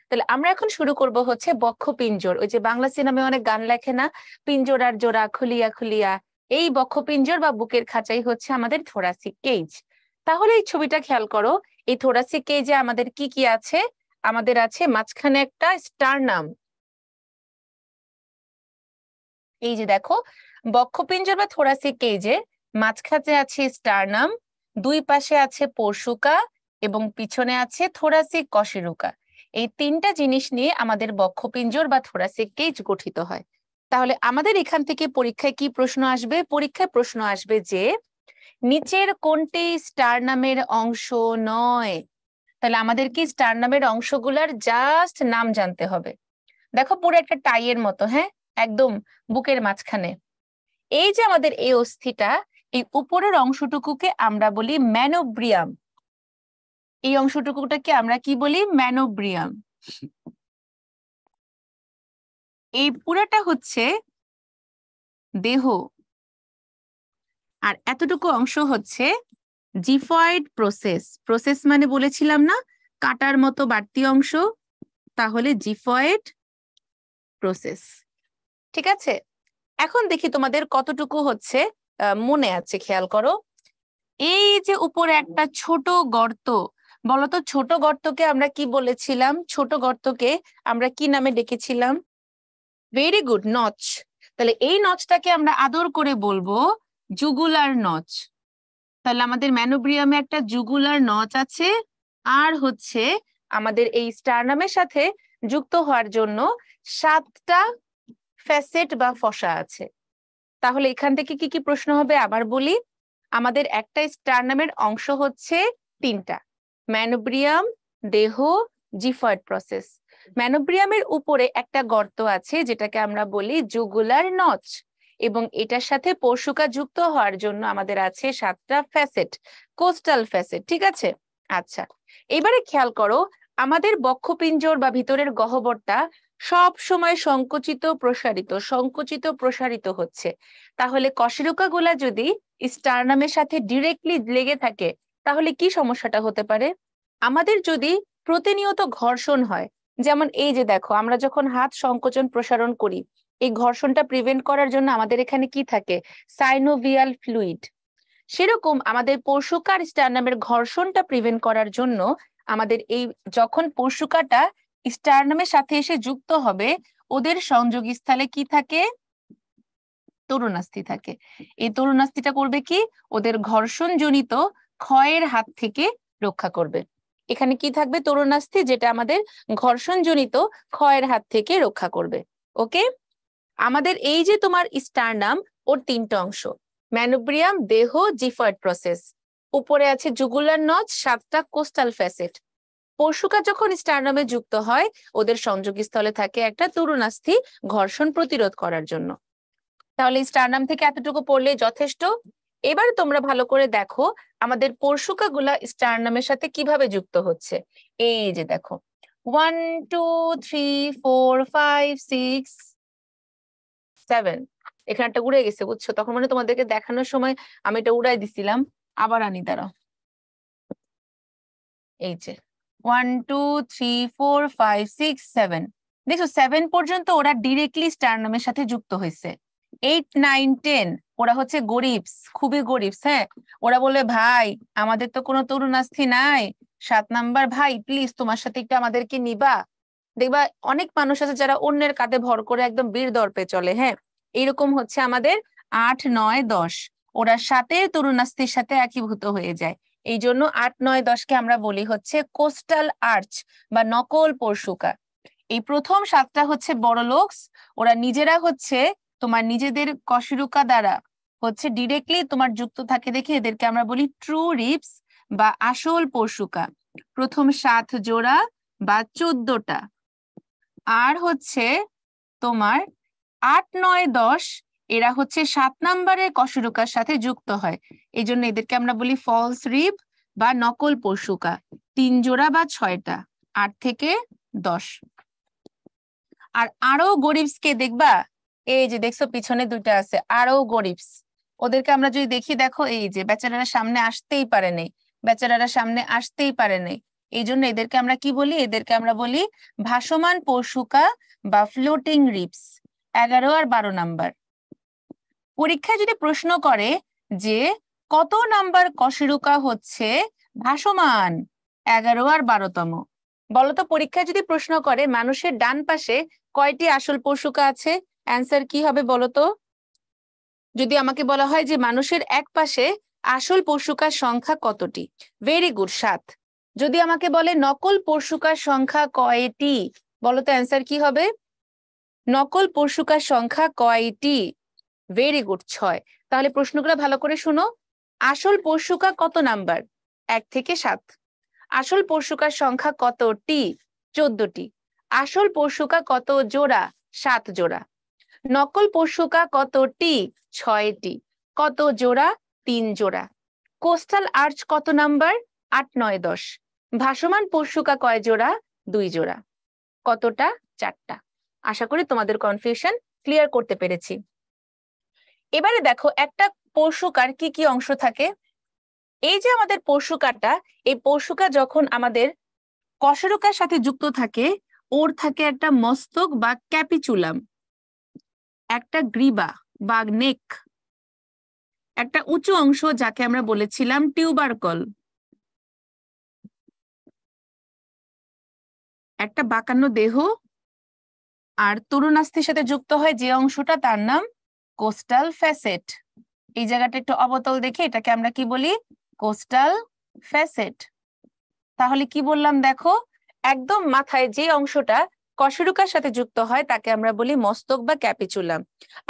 তাহলে আমরা এখন শুরু করব হচ্ছে বক্ষপিঞ্জর। ওই যে বাংলা সিনেমায় অনেক গান লেখে না, পিঞ্জরার জোড়া খুলিয়া খুলিয়া, এই বক্ষপিঞ্জর বা বুকের খাঁচাই হচ্ছে আমাদের থোরাসিক কেজ। তাহলে এই ছবিটা খেয়াল করো, এই থোরাসিক কেজে আমাদের কি কি আছে? আমাদের আছে মাঝখানে একটা স্টারনাম, এই যে দেখো বক্ষপিঞ্জর বা থোরাসিক কেজে মাঝখানে আছে স্টারনাম, দুই পাশে আছে পরশুকা এবং পিছনে আছে থোরাসিক কশেরুকা। এই তিনটা জিনিস নিয়ে আমাদের বক্ষপিঞ্জর বা থোরাসিক কেজ গঠিত হয়। তাহলে আমাদের এখান থেকে পরীক্ষায় কি প্রশ্ন আসবে? পরীক্ষায় প্রশ্ন আসবে যে নিচের কোনটি স্টারনামের অংশ নয়। তাহলে আমাদের কি স্টারনামের অংশগুলার জাস্ট নাম জানতে হবে। দেখো পুরো একটা টাইয়ের মতো, হ্যাঁ, একদম বুকের মাঝখানে এই যে আমাদের এই অস্থিটা, এই উপরের অংশটুকুকে আমরা বলি ম্যানোব্রিয়াম। এই অংশটুকুটাকে আমরা কি বলি? ম্যানোব্রিয়াম। এই পুরাটা হচ্ছে দেহ, আর এতটুকু অংশ হচ্ছে জিফয়েড প্রসেস। প্রসেস মানে বলেছিলাম না, কাটার মতো বাড়তি অংশ, তাহলে জিফয়েড প্রসেস। ঠিক আছে, এখন দেখি তোমাদের কতটুকু হচ্ছে মনে আছে, খেয়াল করো। এই যে উপরে একটা ছোট গর্ত, বলতো ছোট গর্তকে আমরা কি বলেছিলাম? ছোট গর্তকে আমরা কি নামে ডেকেছিলাম? Very good, notch. তাহলে এই নচটাকে আমরা আদর করে বলবো জুগুলার নচ। তাহলে আমাদের ম্যানোব্রিয়ামে একটা জুগুলার নচ আছে, আর হচ্ছে আমাদের এই স্টারনামের সাথে যুক্ত হওয়ার জন্য 7টা ফ্যাসেট বা ফসা আছে। তাহলে এখান থেকে কি কি প্রশ্ন হবে আবার বলি। আমাদের একটা স্টারনামের অংশ হচ্ছে 3টা, ম্যানোব্রিয়াম, দেহ, জিফয়েড প্রসেস। ম্যানোব্রিয়ামের উপরে একটা গর্ত আছে যেটাকে আমরা বলি জুগুলার নচ, এবং এটার সাথে পরশুকা যুক্ত হওয়ার জন্য আমাদের আছে 7টা ফ্যাসেট, কোস্টাল ফ্যাসেট। ঠিক আছে, আচ্ছা এবারে খেয়াল করো, আমাদের বক্ষপিঞ্জর বা ভিতরের গহ্বরটা সব সময় সংকুচিত প্রসারিত, সংকুচিত প্রসারিত হচ্ছে। তাহলে কশেরুকা গুলা যদি স্টারনামের সাথে ডিরেক্টলি লেগে থাকে তাহলে কি সমস্যাটা হতে পারে? আমাদের যদি প্রতিনিয়ত ঘর্ষণ হয়, যেমন এই যে দেখো আমরা যখন হাত সংকোচন প্রসারণ করি, এই ঘর্ষণটা প্রিভেন্ট করার জন্য আমাদের এখানে কি থাকে? Synovial fluid. সেরকম আমাদের পরশুকার স্টারনামের ঘর্ষণটা প্রিভেন্ট করার জন্য আমাদের এই যখন পরশুকাটা স্টারনামের সাথে এসে যুক্ত হবে, ওদের সংযোগী স্থলে কি থাকে? তরুণাস্থি থাকে। এই তরুণাস্থিটা করবে কি? ওদের ঘর্ষণজনিত ক্ষয়ের হাত থেকে রক্ষা করবে। এখানে কি থাকবে? তরুণাস্থি, যেটা আমাদের ঘর্ষণজনিত ক্ষয়ের হাত থেকে রক্ষা করবে। ওকে, আমাদের এই যে তোমার স্টারনাম, ওর 3টা অংশ, ম্যানোব্রিয়াম, দেহ, জিফয়েড প্রসেস। উপরে আছে জুগুলার নচ, 7টা কোস্টাল ফ্যাসেট। পরশুকা যখন স্টারনামে যুক্ত হয়, ওদের সংযোগী স্থলে থাকে একটা তরুণাস্থি ঘর্ষণ প্রতিরোধ করার জন্য। তাহলে স্টারনাম থেকে এতটুকু পড়লে যথেষ্ট। এবার তোমরা ভালো করে দেখো আমাদের পরশুকা গুলা স্টারনামের সাথে কিভাবে যুক্ত হচ্ছে। এই যে দেখো 1 2 3 4 5 6 7, এখানে একটা উড়ে গেছে বুঝছো, তখন মানে তোমাদেরকে দেখানোর সময় আমি এটা উড়াই দিছিলাম, আবার আনি দাঁড়াও। এই যে 1 2 3 4 5 6 7, দেখো 7 পর্যন্ত ওরা ডিরেক্টলি স্টারনামের সাথে যুক্ত হয়েছে। 8 9 10 ওরা হচ্ছে গরিবস, খুবই গরিবস। হ্যাঁ, ওরা বলে ভাই আমাদের তো কোনো তরুণাস্থি নাই, 7 নাম্বার ভাই প্লিজ তোমার সাথে একটু আমাদেরকে নিবা। দেখবা অনেক মানুষ আছে যারা অন্যের কাঁধে ভর করে একদম বীর দর্পে চলে। হ্যাঁ, এইরকম হচ্ছে আমাদের 8 9 10, ওরা 7-এর তরুণাস্থির সাথে একীভূত হয়ে যায়। এই জন্য 8 9 10কে আমরা বলি হচ্ছে কোস্টাল আর্চ বা নকল পরশুকা। এই প্রথম 7টা হচ্ছে বড় লোকস, ওরা নিজেরা হচ্ছে তোমার নিজেদের কশেরুকা দ্বারা হচ্ছে ডিরেক্টলি তোমার যুক্ত থাকে দেখে এদেরকে আমরা বলি ট্রু রিপস বা আসল পরশুকা। প্রথম 7 জোড়া বা 14টা। আর হচ্ছে তোমার 8 9 10 এরা হচ্ছে 7 নাম্বারের কশেরুকার সাথে যুক্ত হয়, এই জন্য এদেরকে আমরা বলি ফলস রিব বা নকল পরশুকা। 3 জোড়া বা 6টা, 8 থেকে 10। আর আরো গরিবসকে দেখবা, এই যে দেখছো পিছনে 2টা আছে আরো গরিবস, ওদেরকে আমরা যদি দেখি, দেখো এই যে বেচারারা সামনে আসতেই পারে নাই, বেচারারা সামনে আসতেই পারে নাই। এই জন্য এদেরকে আমরা কি বলি? এদেরকে আমরা বলি ভাসমান পশুকা বা ফ্লোটিং রিপস। 11 আর 12 নাম্বার। পরীক্ষায় যদি প্রশ্ন করে যে কত নাম্বার কশেরুকা হচ্ছে ভাসমান, 11 আর 12তম। বলতো পরীক্ষায় যদি প্রশ্ন করে মানুষের ডান পাশে কয়টি আসল পশুকা আছে, অ্যান্সার কি হবে বলতো? যদি আমাকে বলা হয় যে মানুষের এক পাশে আসল পশুকার সংখ্যা কতটি, ভেরি গুড, 7। যদি আমাকে বলে নকল পশুকার সংখ্যা কয়টি, বলতো অ্যান্সার কি হবে? নকল পশুকার সংখ্যা কয়টি? Very good, 6। তাহলে প্রশ্নগুলো ভালো করে শুনো। আসল পশুকা কত নাম্বার? 1 থেকে 7। আসল পশুকার সংখ্যা কতটি? 14টি। আসল পশুকা কত জোড়া? 7 জোড়া। নকল পশুকা কতটি? 6টি। কত জোড়া? 3 জোড়া। কোস্টাল আর্চ কত নাম্বার? 8, 9, 10। ভাসমান পশুকা কয় জোড়া? 2 জোড়া। কতটা? 4টা। আশা করি তোমাদের কনফিউশন ক্লিয়ার করতে পেরেছি। এবারে দেখো একটা পশুকার কি কি অংশ থাকে। এই যে আমাদের পশুকাটা, এই পশুকা যখন আমাদের কশেরুকার সাথে যুক্ত থাকে, ওর থাকে একটা মস্তক বা ক্যাপিচুলাম, একটা গ্রীবা বা নেক, একটা উঁচু অংশ যাকে আমরা বলেছিলাম টিউবারকল, একটা বাঁকানো দেহ, আর তরুণাস্থির সাথে যুক্ত হয় যে অংশটা তার নাম কোস্টাল ফ্যাসেট। এই জায়গাটা একটু অবতল দেখে এটাকে আমরা কি বলি? Coastal facet. তাহলে কি বললাম দেখো, একদম মাথায় যে অংশটা কশেরুকার সাথে যুক্ত হয় তাকে আমরা বলি মস্তক বা ক্যাপিচুলাম।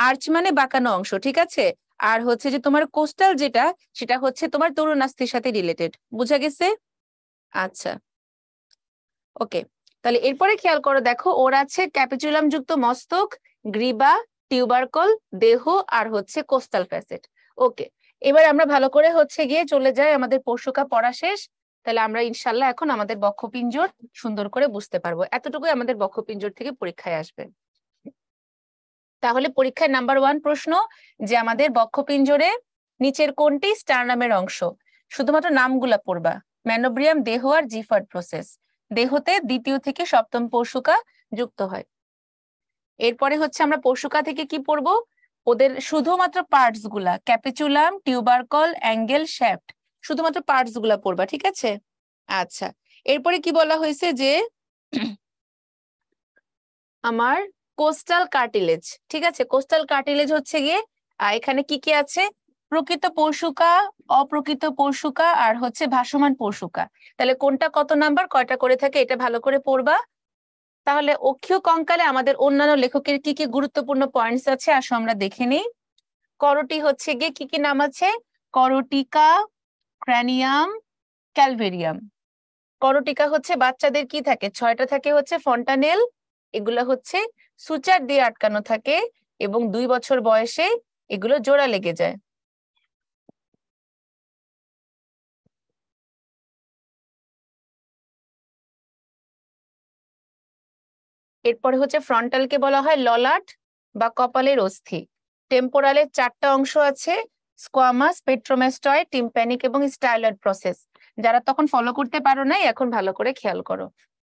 আর্চ মানে বাঁকানো অংশ, ঠিক আছে? আর হচ্ছে যে তোমার কোস্টাল যেটা, সেটা হচ্ছে তোমার তরুণাস্থির সাথে রিলেটেড। বুঝা গেছে? আচ্ছা, ওকে। তাহলে এরপরে খেয়াল করো, দেখো ওর আছে ক্যাপিচুলাম যুক্ত মস্তক, গ্রীবা, টিউবারকল, দেহ, আর হচ্ছে কোস্টাল ফ্যাসেট। ওকে, এবার আমরা ভালো করে হচ্ছে গিয়ে চলে যাই, আমাদের পশুকা পড়া শেষ। তাহলে আমরা ইনশাল্লাহ এখন আমাদের বক্ষপিঞ্জর সুন্দর করে বুঝতে পারবো। এতটুকুই আমাদের বক্ষপিঞ্জর থেকে পরীক্ষায় আসবে। তাহলে পরীক্ষায় নাম্বার 1 প্রশ্ন যে আমাদের বক্ষপিঞ্জরে নিচের কোনটি স্টারনামের অংশ? শুধুমাত্র নামগুলা পড়বা। ম্যানোব্রিয়াম, দেহ আর জিফার্ড প্রসেস। দেহতে 2য় থেকে 7ম পশুকা যুক্ত হয়। এরপরে হচ্ছে আমরা পশুকা থেকে কি পড়বো? ওদের শুধুমাত্র পার্টস গুলা, ক্যাপিচুলাম, টিউবারকল, অ্যাঙ্গেল, শ্যাফট, শুধুমাত্র পার্টস গুলা পড়বা, ঠিক আছে? আচ্ছা, এরপরে কি বলা হয়েছে যে আমার কোস্টাল কার্টিলেজ, ঠিক আছে? কোস্টাল কার্টিলেজ হচ্ছে গিয়ে এখানে কি কি আছে? প্রকৃত পশুকা, অপ্রকৃত পশুকা, আর হচ্ছে ভাসমান পশুকা। তাহলে কোনটা কত নাম্বার, কয়টা করে থাকে, এটা ভালো করে পড়বা। তাহলে অক্ষীয় কঙ্কালে আমাদের অন্যান্য লেখকের কি কি গুরুত্বপূর্ণ পয়েন্টস আছে আসো আমরা দেখে নিই। করোটি হচ্ছে গিয়ে কি কি নাম আছে? করোটিকা, ক্র্যানিয়াম, ক্যালভেরিয়াম। করোটিকা হচ্ছে বাচ্চাদের কি থাকে? 6টা থাকে হচ্ছে ফন্টানেল, এগুলো হচ্ছে সুচার দিয়ে আটকানো থাকে এবং 2 বছর বয়সে এগুলো জোড়া লেগে যায়। এরপরে হচ্ছে ফ্রন্টালকে বলা হয় ললাট বা কপালের অস্থি। টেম্পোরালের 4টা অংশ আছে, স্কোয়ামাস, পেট্রোম্যাস্টয়েড, টিম্প্যানিক এবং স্টাইলয়েড প্রসেস। যারা তখন ফলো করতে পারো নাই, এখন ভালো করে খেয়াল করো।